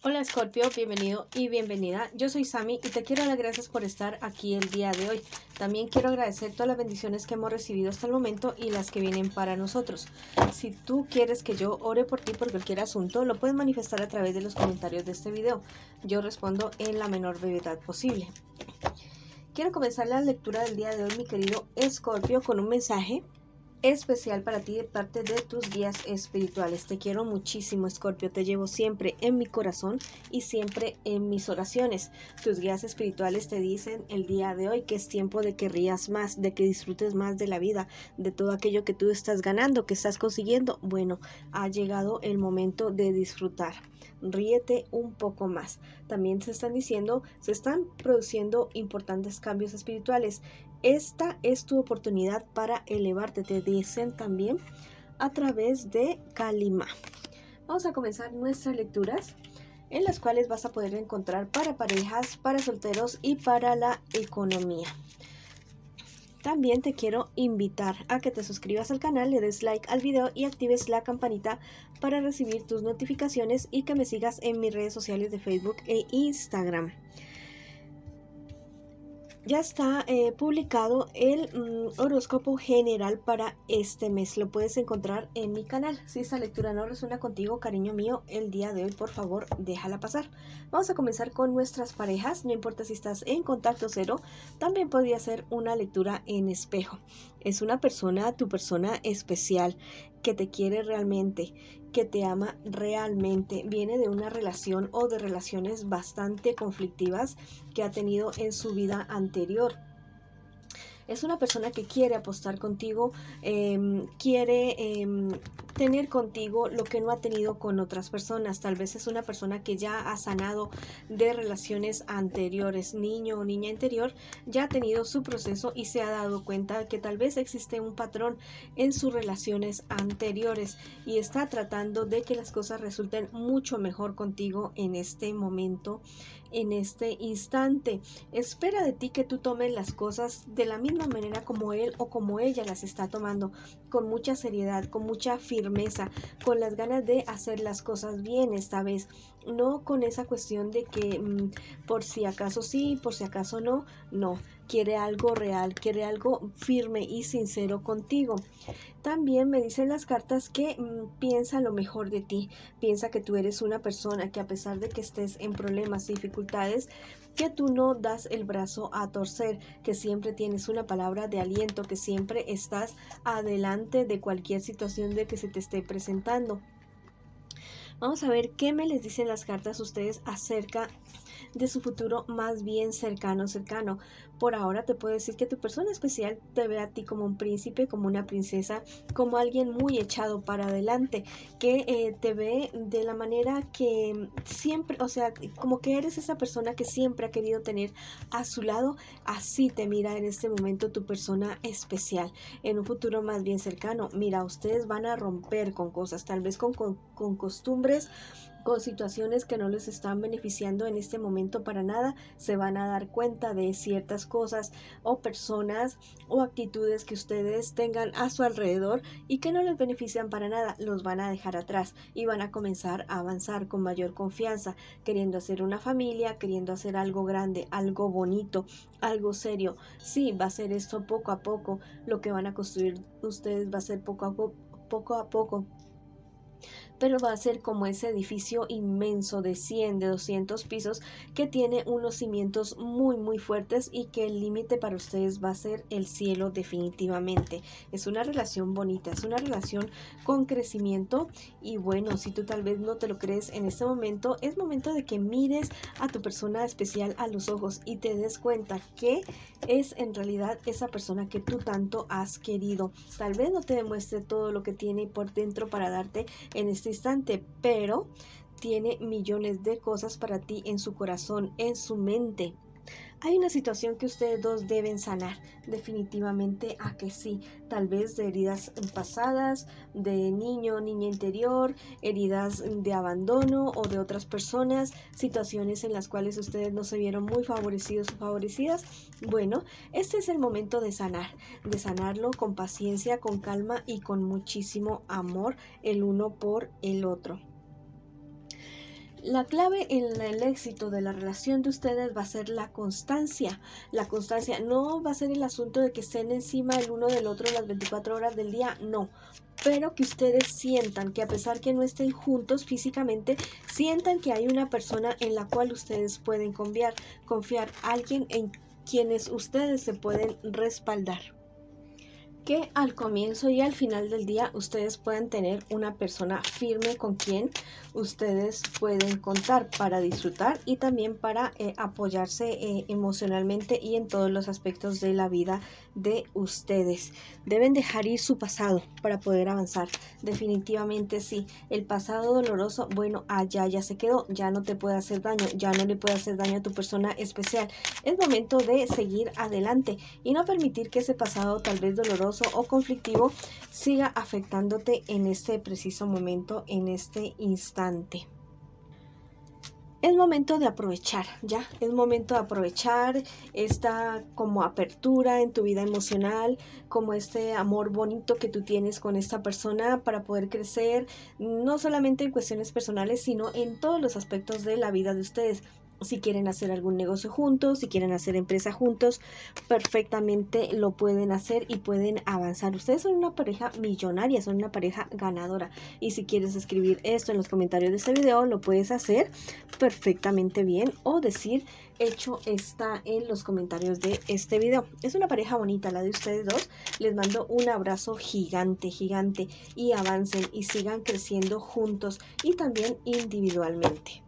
Hola Escorpio, bienvenido y bienvenida. Yo soy Sami y te quiero dar gracias por estar aquí el día de hoy. También quiero agradecer todas las bendiciones que hemos recibido hasta el momento y las que vienen para nosotros. Si tú quieres que yo ore por ti por cualquier asunto, lo puedes manifestar a través de los comentarios de este video. Yo respondo en la menor brevedad posible. Quiero comenzar la lectura del día de hoy, mi querido Escorpio, con un mensaje especial para ti de parte de tus guías espirituales. Te quiero muchísimo, Escorpio, te llevo siempre en mi corazón y siempre en mis oraciones. Tus guías espirituales te dicen el día de hoy que es tiempo de que rías más, de que disfrutes más de la vida, de todo aquello que tú estás ganando, que estás consiguiendo. Bueno, ha llegado el momento de disfrutar. Ríete un poco más. También se están produciendo importantes cambios espirituales. Esta es tu oportunidad para elevarte, te dicen también a través de Kalima. Vamos a comenzar nuestras lecturas, en las cuales vas a poder encontrar para parejas, para solteros y para la economía. También te quiero invitar a que te suscribas al canal, le des like al video y actives la campanita para recibir tus notificaciones y que me sigas en mis redes sociales de Facebook e Instagram. Ya está publicado el horóscopo general para este mes. Lo puedes encontrar en mi canal. Si esta lectura no resuena contigo, cariño mío, el día de hoy, por favor, déjala pasar. Vamos a comenzar con nuestras parejas. No importa si estás en contacto cero, también podría ser una lectura en espejo. Es una persona, tu persona especial, que te quiere realmente, que te ama realmente. Viene de una relación o de relaciones bastante conflictivas que ha tenido en su vida anterior. Es una persona que quiere apostar contigo, quiere tener contigo lo que no ha tenido con otras personas. Tal vez es una persona que ya ha sanado de relaciones anteriores. Niño o niña interior ya ha tenido su proceso y se ha dado cuenta que tal vez existe un patrón en sus relaciones anteriores y está tratando de que las cosas resulten mucho mejor contigo en este momento, en este instante. Espera de ti que tú tomes las cosas de la misma manera como él o como ella las está tomando, con mucha seriedad, con mucha firmeza, con las ganas de hacer las cosas bien esta vez, no con esa cuestión de que por si acaso sí, por si acaso no. Quiere algo real, quiere algo firme y sincero contigo. También me dicen las cartas que piensa lo mejor de ti, piensa que tú eres una persona que, a pesar de que estés en problemas y dificultades, que tú no das el brazo a torcer, que siempre tienes una palabra de aliento, que siempre estás adelante de cualquier situación de que se te esté presentando. Vamos a ver qué me les dicen las cartas a ustedes acerca de su futuro más bien cercano. Por ahora te puedo decir que tu persona especial te ve a ti como un príncipe, como una princesa, como alguien muy echado para adelante, que te ve de la manera que siempre, o sea, como que eres esa persona que siempre ha querido tener a su lado. Así te mira en este momento tu persona especial. En un futuro más bien cercano, mira, ustedes van a romper con cosas, tal vez con costumbres, con situaciones que no les están beneficiando en este momento para nada. Se van a dar cuenta de ciertas cosas o personas o actitudes que ustedes tengan a su alrededor y que no les benefician para nada. Los van a dejar atrás y van a comenzar a avanzar con mayor confianza, queriendo hacer una familia, queriendo hacer algo grande, algo bonito, algo serio. Sí, va a ser esto poco a poco. Lo que van a construir ustedes va a ser poco a poco, pero va a ser como ese edificio inmenso de 100, de 200 pisos, que tiene unos cimientos muy fuertes y que el límite para ustedes va a ser el cielo definitivamente. Es una relación bonita, es una relación con crecimiento. Y bueno, si tú tal vez no te lo crees en este momento, es momento de que mires a tu persona especial a los ojos y te des cuenta que es en realidad esa persona que tú tanto has querido. Tal vez no te demuestre todo lo que tiene por dentro para darte en este instante, pero tiene millones de cosas para ti en su corazón, en su mente. Hay una situación que ustedes dos deben sanar, definitivamente a que sí, tal vez de heridas pasadas, de niño, niña interior, heridas de abandono o de otras personas, situaciones en las cuales ustedes no se vieron muy favorecidos o favorecidas. Bueno, este es el momento de sanarlo con paciencia, con calma y con muchísimo amor el uno por el otro. La clave en el éxito de la relación de ustedes va a ser la constancia. La constancia no va a ser el asunto de que estén encima el uno del otro las 24 horas del día, no. Pero que ustedes sientan que a pesar que no estén juntos físicamente, sientan que hay una persona en la cual ustedes pueden confiar, alguien en quienes ustedes se pueden respaldar. Que al comienzo y al final del día ustedes puedan tener una persona firme con quien ustedes pueden contar para disfrutar y también para apoyarse emocionalmente y en todos los aspectos de la vida de ustedes. Deben dejar ir su pasado para poder avanzar. Definitivamente sí. El pasado doloroso, bueno, allá ya se quedó, ya no te puede hacer daño, ya no le puede hacer daño a tu persona especial. Es momento de seguir adelante y no permitir que ese pasado tal vez doloroso o conflictivo siga afectándote en este preciso momento, en este instante. Es momento de aprovechar, ya, es momento de aprovechar esta como apertura en tu vida emocional, como este amor bonito que tú tienes con esta persona para poder crecer, no solamente en cuestiones personales, sino en todos los aspectos de la vida de ustedes. Si quieren hacer algún negocio juntos, si quieren hacer empresa juntos, perfectamente lo pueden hacer y pueden avanzar. Ustedes son una pareja millonaria, son una pareja ganadora. Y si quieres escribir esto en los comentarios de este video, lo puedes hacer perfectamente bien o decir hecho está en los comentarios de este video. Es una pareja bonita la de ustedes dos. Les mando un abrazo gigante, gigante y avancen y sigan creciendo juntos y también individualmente.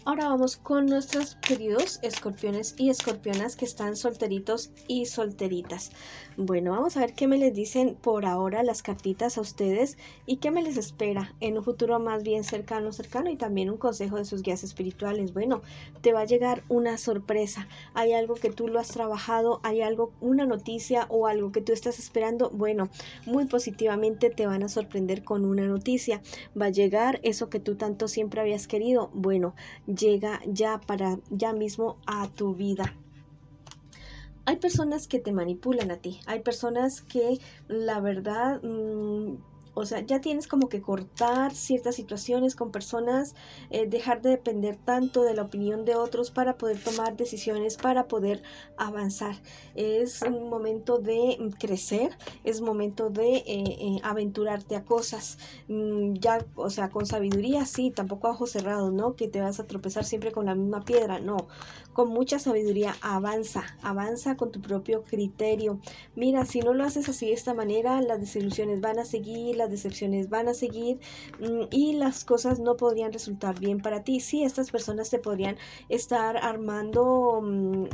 Ahora vamos con nuestros queridos escorpiones y escorpionas que están solteritos y solteritas. Bueno, vamos a ver qué me les dicen por ahora las cartitas a ustedes y qué me les espera en un futuro más bien cercano y también un consejo de sus guías espirituales. Bueno, te va a llegar una sorpresa. Hay algo que tú lo has trabajado, hay algo, una noticia o algo que tú estás esperando. Bueno, muy positivamente te van a sorprender con una noticia. Va a llegar eso que tú tanto siempre habías querido. Bueno, llega ya mismo a tu vida. Hay personas que te manipulan a ti, hay personas que la verdad, o sea, ya tienes como que cortar ciertas situaciones con personas, dejar de depender tanto de la opinión de otros para poder tomar decisiones, para poder avanzar. Es un momento de crecer, es momento de aventurarte a cosas, ya, o sea, con sabiduría, sí, tampoco a ojos cerrados, ¿no? Que te vas a tropezar siempre con la misma piedra, no. Con mucha sabiduría, avanza con tu propio criterio. Mira, si no lo haces así de esta manera, las desilusiones van a seguir, las decepciones van a seguir y las cosas no podrían resultar bien para ti. Sí, estas personas te podrían estar armando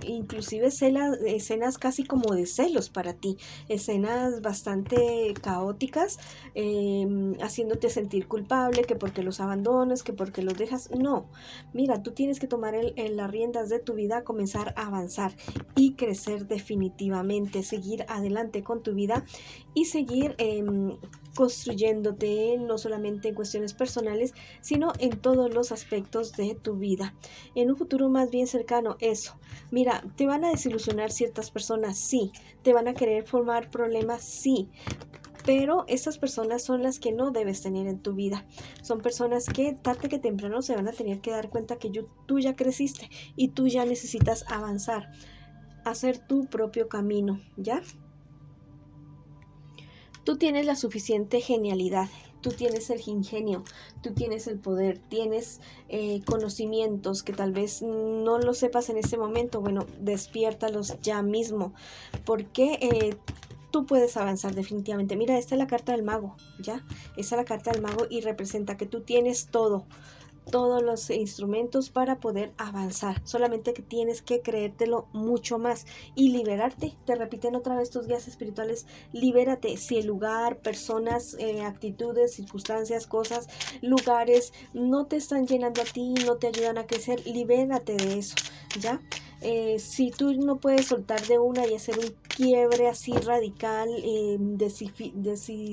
inclusive escenas casi como de celos para ti, escenas bastante caóticas, haciéndote sentir culpable, que porque los abandonas, que porque los dejas. No, mira, tú tienes que tomar las riendas de tu vida, comenzar a avanzar y crecer definitivamente, seguir adelante con tu vida y seguir construyéndote no solamente en cuestiones personales, sino en todos los aspectos de tu vida. En un futuro más bien cercano, eso. Mira, te van a desilusionar ciertas personas, sí. Te van a querer formar problemas, sí. Pero estas personas son las que no debes tener en tu vida. Son personas que tarde que temprano se van a tener que dar cuenta que tú ya creciste y tú ya necesitas avanzar, hacer tu propio camino, ¿ya? Tú tienes la suficiente genialidad, tú tienes el ingenio, tú tienes el poder, tienes conocimientos que tal vez no lo sepas en este momento. Bueno, despiértalos ya mismo, porque tú puedes avanzar definitivamente. Mira, esta es la carta del mago, ¿ya? Esta es la carta del mago y representa que tú tienes todos los instrumentos para poder avanzar, solamente que tienes que creértelo mucho más y liberarte. Te repiten otra vez tus guías espirituales, libérate. Si el lugar, personas, actitudes, circunstancias, cosas, lugares no te están llenando a ti, no te ayudan a crecer, libérate de eso, ¿ya? Si tú no puedes soltar de una y hacer un quiebre así radical,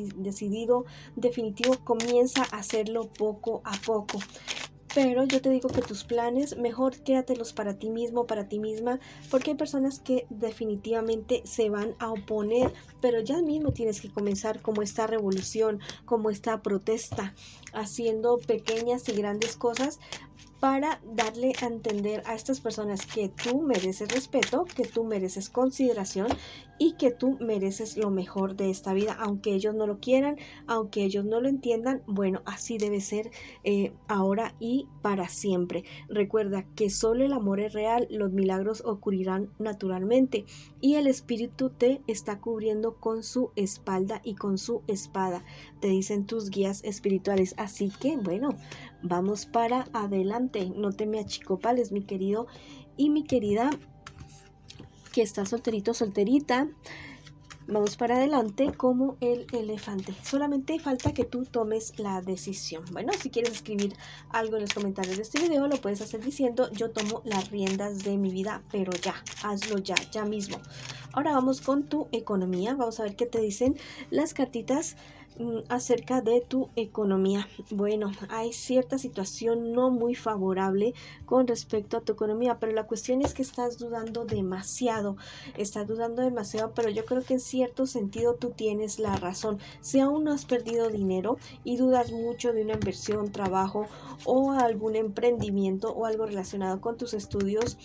decidido, definitivo, comienza a hacerlo poco a poco. Pero yo te digo que tus planes, mejor quédatelos para ti mismo, para ti misma, porque hay personas que definitivamente se van a oponer, pero ya mismo tienes que comenzar como esta revolución, como esta protesta, haciendo pequeñas y grandes cosas para darle a entender a estas personas que tú mereces respeto, que tú mereces consideración y que tú mereces lo mejor de esta vida, aunque ellos no lo quieran, aunque ellos no lo entiendan. Bueno, así debe ser ahora y para siempre. Recuerda que solo el amor es real, los milagros ocurrirán naturalmente y el espíritu te está cubriendo con su espalda y con su espada, te dicen tus guías espirituales. Así que bueno, vamos para adelante, no te me achicopales, mi querido y mi querida que está solterito, solterita. Vamos para adelante como el elefante. Solamente falta que tú tomes la decisión. Bueno, si quieres escribir algo en los comentarios de este video, lo puedes hacer diciendo: yo tomo las riendas de mi vida, pero ya, hazlo ya, ya mismo. Ahora vamos con tu economía. Vamos a ver qué te dicen las cartitas acerca de tu economía. Bueno, hay cierta situación no muy favorable con respecto a tu economía, pero la cuestión es que estás dudando demasiado, pero yo creo que en cierto sentido tú tienes la razón. Si aún no has perdido dinero y dudas mucho de una inversión, trabajo o algún emprendimiento o algo relacionado con tus estudios,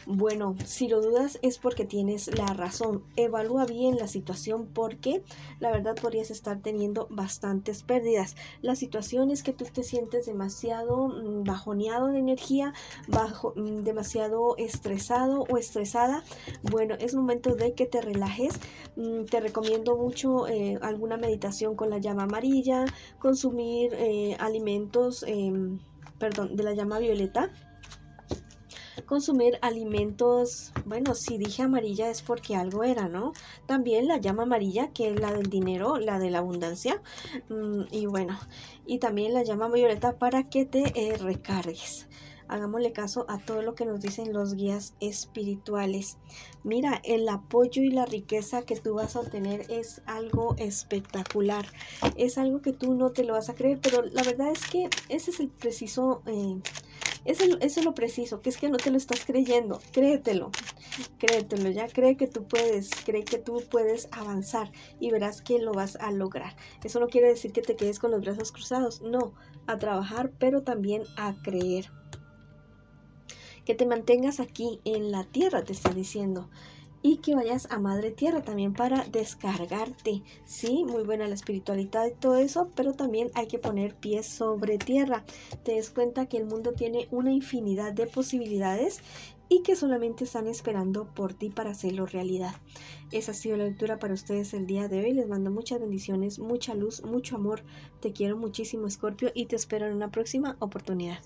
bueno, si lo dudas es porque tienes la razón. Evalúa bien la situación porque la verdad podrías estar teniendo bastantes pérdidas. La situación es que tú te sientes demasiado bajoneado de energía, demasiado estresado o estresada. Bueno, es momento de que te relajes. Te recomiendo mucho alguna meditación con la llama amarilla, consumir alimentos, de la llama violeta. Consumir alimentos, bueno, si dije amarilla es porque algo era, ¿no? También la llama amarilla, que es la del dinero, la de la abundancia, y bueno, y también la llama violeta para que te recargues. Hagámosle caso a todo lo que nos dicen los guías espirituales. Mira, el apoyo y la riqueza que tú vas a obtener es algo espectacular. Es algo que tú no te lo vas a creer, pero la verdad es que ese es el preciso... Eso es lo preciso, que es que no te lo estás creyendo. Créetelo ya, cree que tú puedes avanzar y verás que lo vas a lograr. Eso no quiere decir que te quedes con los brazos cruzados, no, a trabajar, pero también a creer. Que te mantengas aquí en la tierra, te está diciendo. Y que vayas a Madre Tierra también para descargarte. Sí, muy buena la espiritualidad y todo eso, pero también hay que poner pies sobre tierra. Te des cuenta que el mundo tiene una infinidad de posibilidades y que solamente están esperando por ti para hacerlo realidad. Esa ha sido la lectura para ustedes el día de hoy. Les mando muchas bendiciones, mucha luz, mucho amor. Te quiero muchísimo, Escorpio, y te espero en una próxima oportunidad.